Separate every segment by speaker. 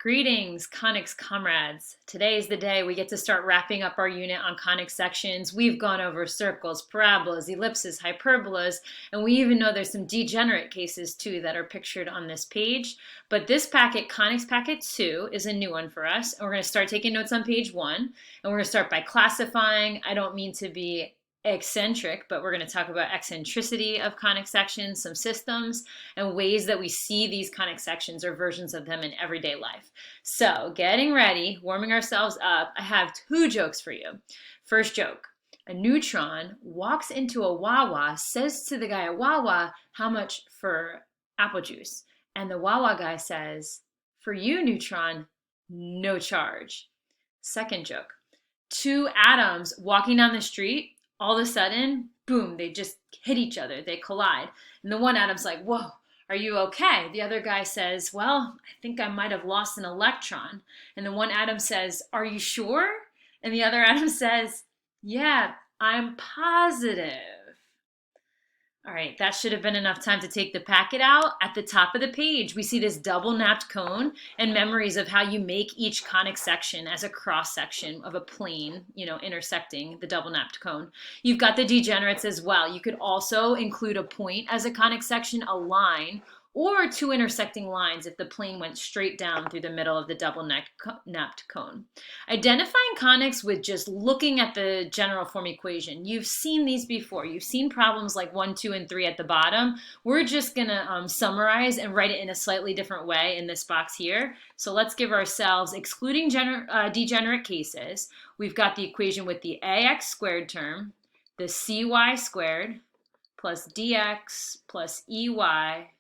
Speaker 1: Greetings, Conics comrades. Today is the day we get to start wrapping up our unit on conic sections. We've gone over circles, parabolas, ellipses, hyperbolas, and we even know there's some degenerate cases too that are pictured on this page. But this packet, Conics Packet 2, is a new one for us. And we're going to start taking notes on page 1. And we're going to start by classifying. I don't mean to be eccentric, but we're going to talk about eccentricity of conic sections, some systems, and ways that we see these conic sections or versions of them in everyday life. So getting ready, warming ourselves up, I have two jokes for you. First joke, a neutron walks into a Wawa, says to the guy at Wawa, how much for apple juice? And the Wawa guy says, for you, neutron, no charge. Second joke, two atoms walking down the street, all of a sudden, boom, they just hit each other. They collide. And the one atom's like, whoa, are you okay? The other guy says, well, I think I might have lost an electron. And the one atom says, are you sure? And the other atom says, yeah, I'm positive. All right, that should have been enough time to take the packet out. At the top of the page, we see this double napped cone and memories of how you make each conic section as a cross section of a plane, intersecting the double napped cone. You've got the degenerates as well. You could also include a point as a conic section, a line, or two intersecting lines if the plane went straight down through the middle of the double napped cone. Identifying conics with just looking at the general form equation. You've seen these before. You've seen problems like 1, 2, and 3 at the bottom. We're just going to summarize and write it in a slightly different way in this box here. So let's give ourselves, excluding degenerate cases, we've got the equation with the ax squared term, the cy squared, plus dx plus ey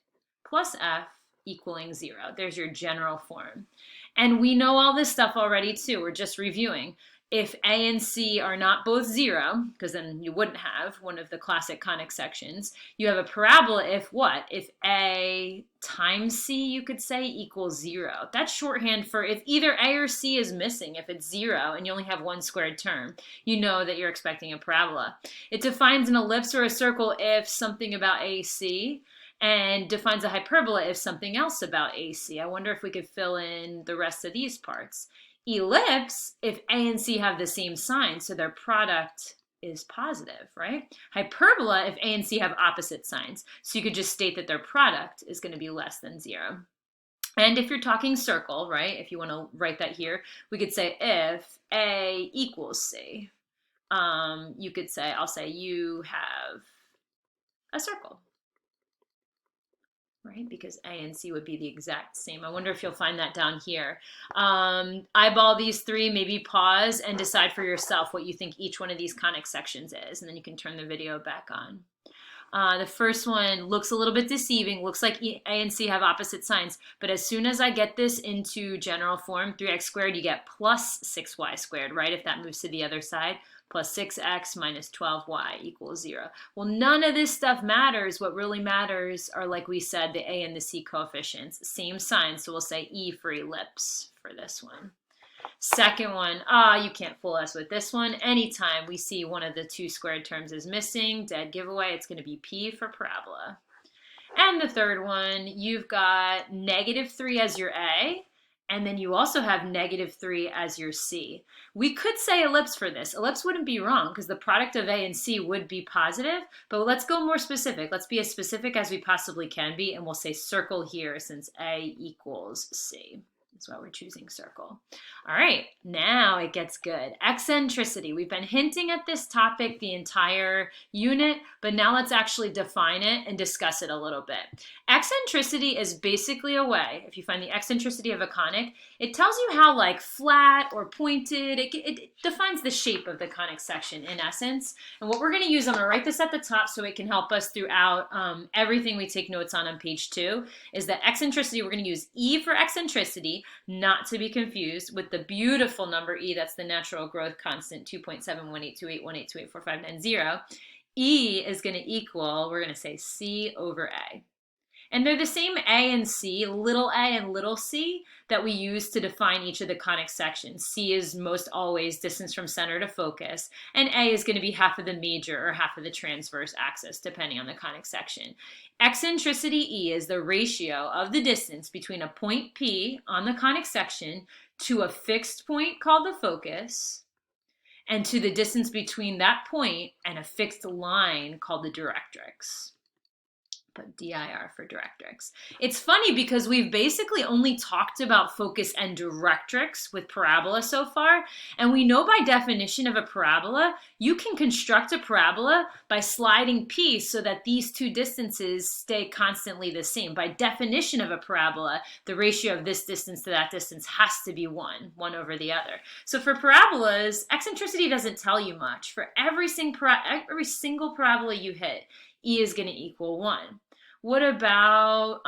Speaker 1: plus f equaling 0. There's your general form. And we know all this stuff already too. We're just reviewing. If a and c are not both 0, because then you wouldn't have one of the classic conic sections, you have a parabola if what? If a times c, you could say, equals 0. That's shorthand for if either a or c is missing. If it's 0 and you only have one squared term, you know that you're expecting a parabola. It defines an ellipse or a circle if something about ac, and defines a hyperbola if something else about AC. I wonder if we could fill in the rest of these parts. Ellipse, if A and C have the same sign, so their product is positive, right? Hyperbola, if A and C have opposite signs. So you could just state that their product is going to be less than 0. And if you're talking circle, right, if you want to write that here, we could say if A equals C. You could say, I'll say you have a circle. Right, because A and C would be the exact same. I wonder if you'll find that down here. Eyeball these three, maybe pause and decide for yourself what you think each one of these conic sections is, and then you can turn the video back on. The first one looks a little bit deceiving. Looks like A and C have opposite signs, but as soon as I get this into general form, 3x squared, you get plus 6y squared, right? If that moves to the other side, plus 6x minus 12y equals 0. Well, none of this stuff matters. What really matters are, like we said, the A and the C coefficients. Same sign, so we'll say E for ellipse for this one. Second one, you can't fool us with this one. Anytime we see one of the two squared terms is missing, dead giveaway, it's going to be P for parabola. And the third one, you've got -3 as your A, and then you also have -3 as your C. We could say ellipse for this. Ellipse wouldn't be wrong because the product of A and C would be positive, but let's go more specific. Let's be as specific as we possibly can be, and we'll say circle here since A equals C. That's why we're choosing circle. All right, now it gets good. Eccentricity. We've been hinting at this topic the entire unit, but now let's actually define it and discuss it a little bit. Eccentricity is basically a way, if you find the eccentricity of a conic, it tells you how like flat or pointed, it defines the shape of the conic section in essence. And what we're going to use, I'm going to write this at the top so it can help us throughout everything we take notes on page 2, is that eccentricity, we're going to use E for eccentricity, not to be confused with the beautiful number E, that's the natural growth constant, 2.7182818284590. E is going to equal, we're going to say C over A. And they're the same A and C, little a and little c, that we use to define each of the conic sections. C is most always distance from center to focus, and A is going to be half of the major or half of the transverse axis, depending on the conic section. Eccentricity E is the ratio of the distance between a point P on the conic section to a fixed point called the focus, and to the distance between that point and a fixed line called the directrix. Put DIR for directrix. It's funny because we've basically only talked about focus and directrix with parabola so far, and we know by definition of a parabola, you can construct a parabola by sliding P so that these two distances stay constantly the same. By definition of a parabola, the ratio of this distance to that distance has to be one over the other. So for parabolas, eccentricity doesn't tell you much. For every single parabola you hit, E is going to equal 1. What about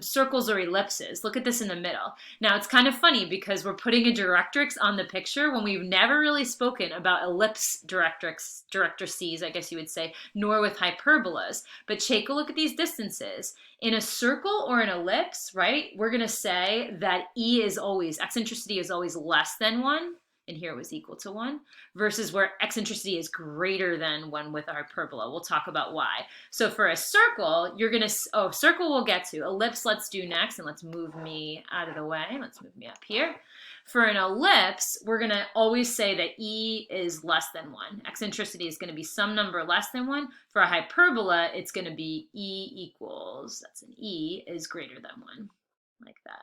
Speaker 1: circles or ellipses? Look at this in the middle. Now, it's kind of funny because we're putting a directrix on the picture when we've never really spoken about ellipse directrices, I guess you would say, nor with hyperbolas. But take a look at these distances. In a circle or an ellipse, right, we're going to say that eccentricity is always less than 1. And here it was equal to 1, versus where eccentricity is greater than 1 with a hyperbola. We'll talk about why. So for a circle, you're going to, circle we'll get to. Ellipse let's do next, and let's move me out of the way. Let's move me up here. For an ellipse, we're going to always say that E is less than 1. Eccentricity is going to be some number less than 1. For a hyperbola, it's going to be E equals, that's an E, is greater than 1, like that.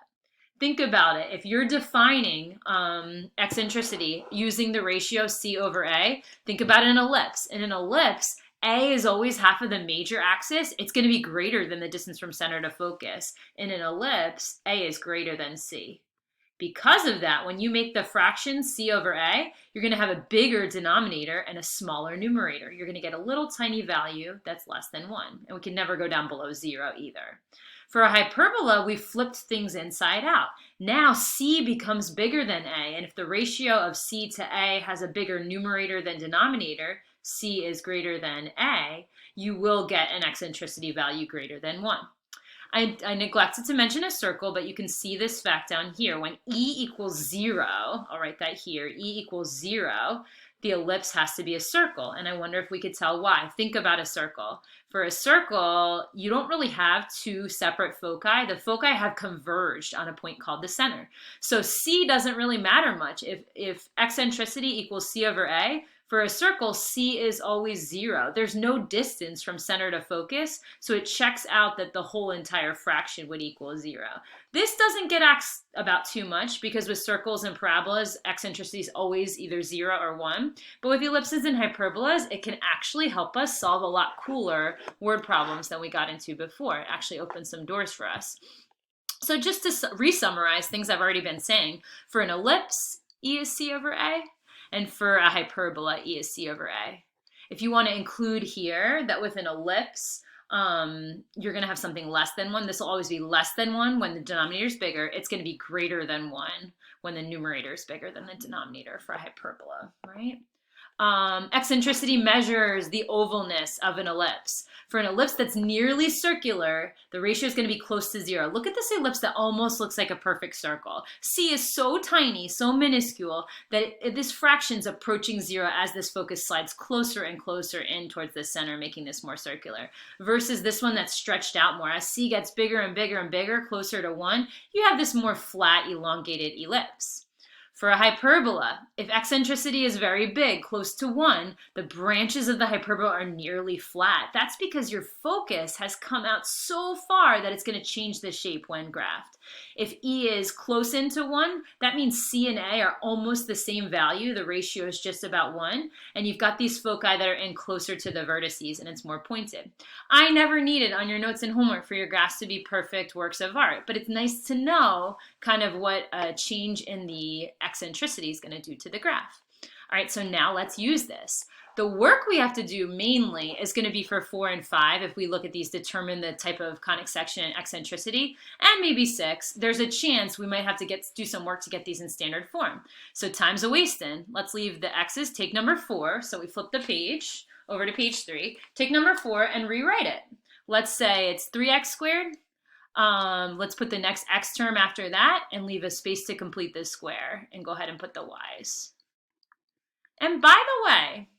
Speaker 1: Think about it. If you're defining eccentricity using the ratio C over A, think about an ellipse. In an ellipse, A is always half of the major axis. It's going to be greater than the distance from center to focus. In an ellipse, A is greater than C. Because of that, when you make the fraction C over A, you're going to have a bigger denominator and a smaller numerator. You're going to get a little tiny value that's less than 1. And we can never go down below 0 either. For a hyperbola, we flipped things inside out. Now C becomes bigger than A, and if the ratio of C to A has a bigger numerator than denominator, C is greater than A, you will get an eccentricity value greater than 1. I neglected to mention a circle, but you can see this fact down here. When E equals 0, I'll write that here, E equals 0, the ellipse has to be a circle, and I wonder if we could tell why. Think about a circle. For a circle, you don't really have two separate foci. The foci have converged on a point called the center. So C doesn't really matter much. If eccentricity equals C over A, for a circle, C is always 0. There's no distance from center to focus, so it checks out that the whole entire fraction would equal 0. This doesn't get asked about too much because with circles and parabolas, eccentricity is always either 0 or 1. But with ellipses and hyperbolas, it can actually help us solve a lot cooler word problems than we got into before. It actually opens some doors for us. So just to re-summarize things I've already been saying, for an ellipse, E is C over A. And for a hyperbola, E is C over A. If you want to include here that with an ellipse, you're going to have something less than 1. This will always be less than 1 when the denominator is bigger. It's going to be greater than 1 when the numerator is bigger than the denominator for a hyperbola, right? Eccentricity measures the ovalness of an ellipse. For an ellipse that's nearly circular, the ratio is going to be close to 0. Look at this ellipse that almost looks like a perfect circle. C is so tiny, so minuscule, that this fraction is approaching 0 as this focus slides closer and closer in towards the center, making this more circular. Versus this one that's stretched out more. As C gets bigger and bigger and bigger, closer to 1, you have this more flat, elongated ellipse. For a hyperbola, if eccentricity is very big, close to 1, the branches of the hyperbola are nearly flat. That's because your focus has come out so far that it's going to change the shape when graphed. If E is close into 1, that means C and A are almost the same value. The ratio is just about 1. And you've got these foci that are in closer to the vertices, and it's more pointed. I never needed on your notes and homework for your graphs to be perfect works of art, but it's nice to know kind of what a change in the eccentricity is going to do to the graph. All right, so now let's use this. The work we have to do mainly is going to be for 4 and 5. If we look at these, determine the type of conic section and eccentricity, and maybe 6, there's a chance we might have to do some work to get these in standard form. So time's a wasting. Let's leave the x's, take number 4. So we flip the page over to page 3. Take number 4 and rewrite it. Let's say it's 3x squared Let's put the next x term after that and leave a space to complete this square and go ahead and put the y's. And by the way,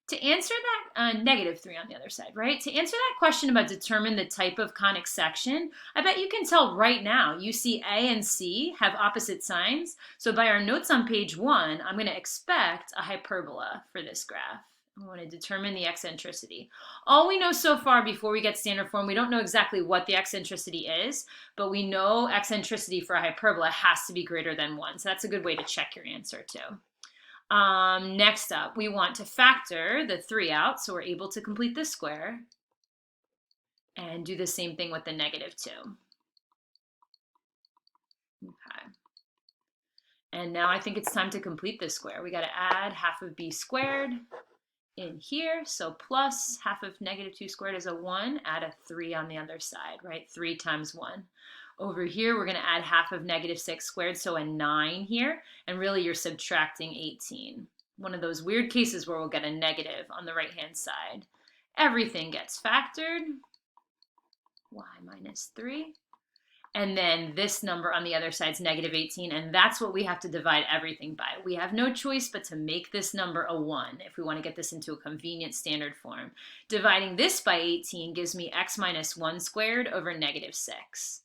Speaker 1: to answer that, -3 on the other side, right? To answer that question about determine the type of conic section, I bet you can tell right now, you see A and C have opposite signs. So by our notes on page 1, I'm going to expect a hyperbola for this graph. I want to determine the eccentricity. All we know so far before we get standard form, we don't know exactly what the eccentricity is, but we know eccentricity for a hyperbola has to be greater than 1. So that's a good way to check your answer too. Next up, we want to factor the 3 out, so we're able to complete this square. And do the same thing with the -2. Okay. And now I think it's time to complete this square. We got to add half of b squared in here. So plus half of -2 squared is a 1. Add a 3 on the other side, right? 3 times 1. Over here, we're going to add half of -6 squared, so a 9 here. And really, you're subtracting 18. One of those weird cases where we'll get a negative on the right-hand side. Everything gets factored. Y minus 3. And then this number on the other side is -18, and that's what we have to divide everything by. We have no choice but to make this number a 1 if we want to get this into a convenient standard form. Dividing this by 18 gives me x minus 1 squared over -6.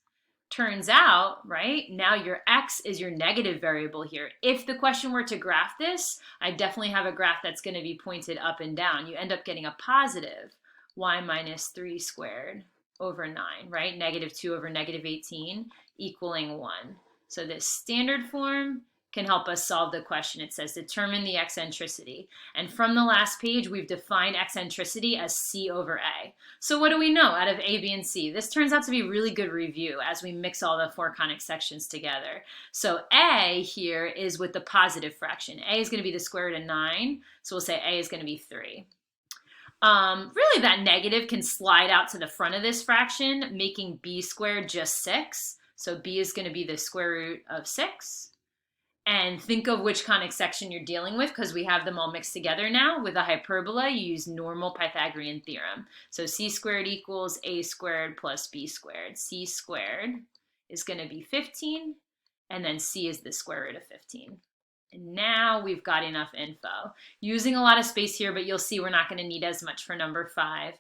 Speaker 1: Turns out, right, now your x is your negative variable here. If the question were to graph this, I definitely have a graph that's going to be pointed up and down. You end up getting a positive y minus 3 squared over 9, right? -2 over -18 equaling 1. So this standard form can help us solve the question. It says determine the eccentricity. And from the last page, we've defined eccentricity as C over A. So what do we know out of A, B, and C? This turns out to be really good review as we mix all the 4 conic sections together. So A here is with the positive fraction. A is going to be the square root of 9. So we'll say A is going to be 3. Really, that negative can slide out to the front of this fraction, making b squared just 6. So b is going to be the square root of 6. And think of which conic section you're dealing with, because we have them all mixed together now. With a hyperbola, you use normal Pythagorean theorem. So c squared equals a squared plus b squared. C squared is going to be 15, and then c is the square root of 15. And now we've got enough info. Using a lot of space here, but you'll see we're not going to need as much for number 5.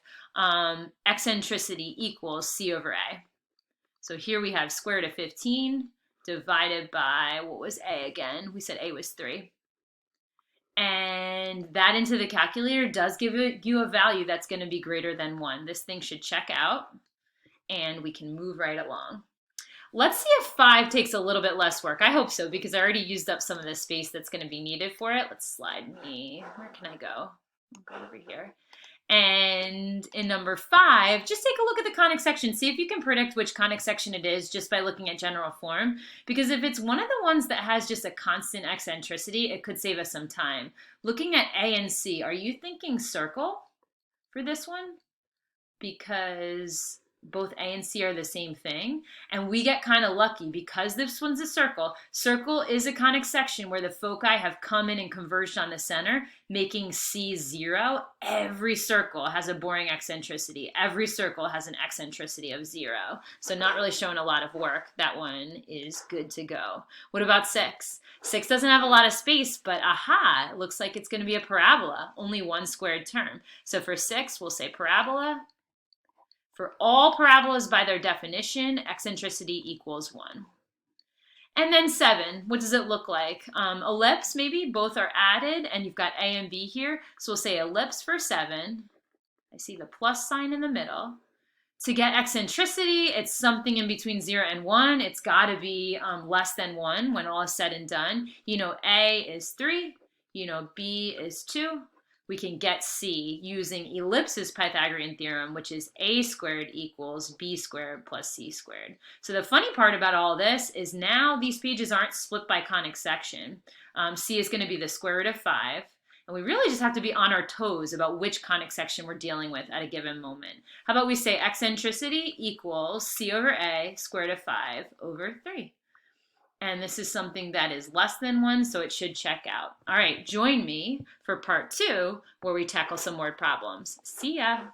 Speaker 1: Eccentricity equals C over A. So here we have square root of 15 divided by, what was A again? We said A was 3. And that into the calculator does give you a value that's going to be greater than 1. This thing should check out, and we can move right along. Let's see if 5 takes a little bit less work. I hope so, because I already used up some of the space that's going to be needed for it. Let's slide me. Where can I go? I'll go over here. And in number 5, just take a look at the conic section. See if you can predict which conic section it is just by looking at general form. Because if it's one of the ones that has just a constant eccentricity, it could save us some time. Looking at A and C, are you thinking circle for this one? Because both A and C are the same thing, and we get kind of lucky because this one's a circle. Circle is a conic section where the foci have come in and converged on the center, making C 0. Every circle has a boring eccentricity. Every circle has an eccentricity of 0. So not really showing a lot of work. That one is good to go. What about 6? 6 doesn't have a lot of space, but aha, it looks like it's going to be a parabola, only 1 squared term. So for 6, we'll say parabola. For all parabolas by their definition, eccentricity equals 1. And then 7, what does it look like? Ellipse, maybe, both are added, and you've got A and B here. So we'll say ellipse for 7. I see the plus sign in the middle. To get eccentricity, it's something in between 0 and 1. It's got to be less than 1 when all is said and done. You know A is 3. You know B is 2. We can get C using ellipsis Pythagorean theorem, which is a squared equals b squared plus c squared. So the funny part about all this is now these pages aren't split by conic section. C is going to be the square root of 5. And we really just have to be on our toes about which conic section we're dealing with at a given moment. How about we say eccentricity equals C over A square root of 5 over 3. And this is something that is less than 1, so it should check out. All right, join me for part 2, where we tackle some word problems. See ya.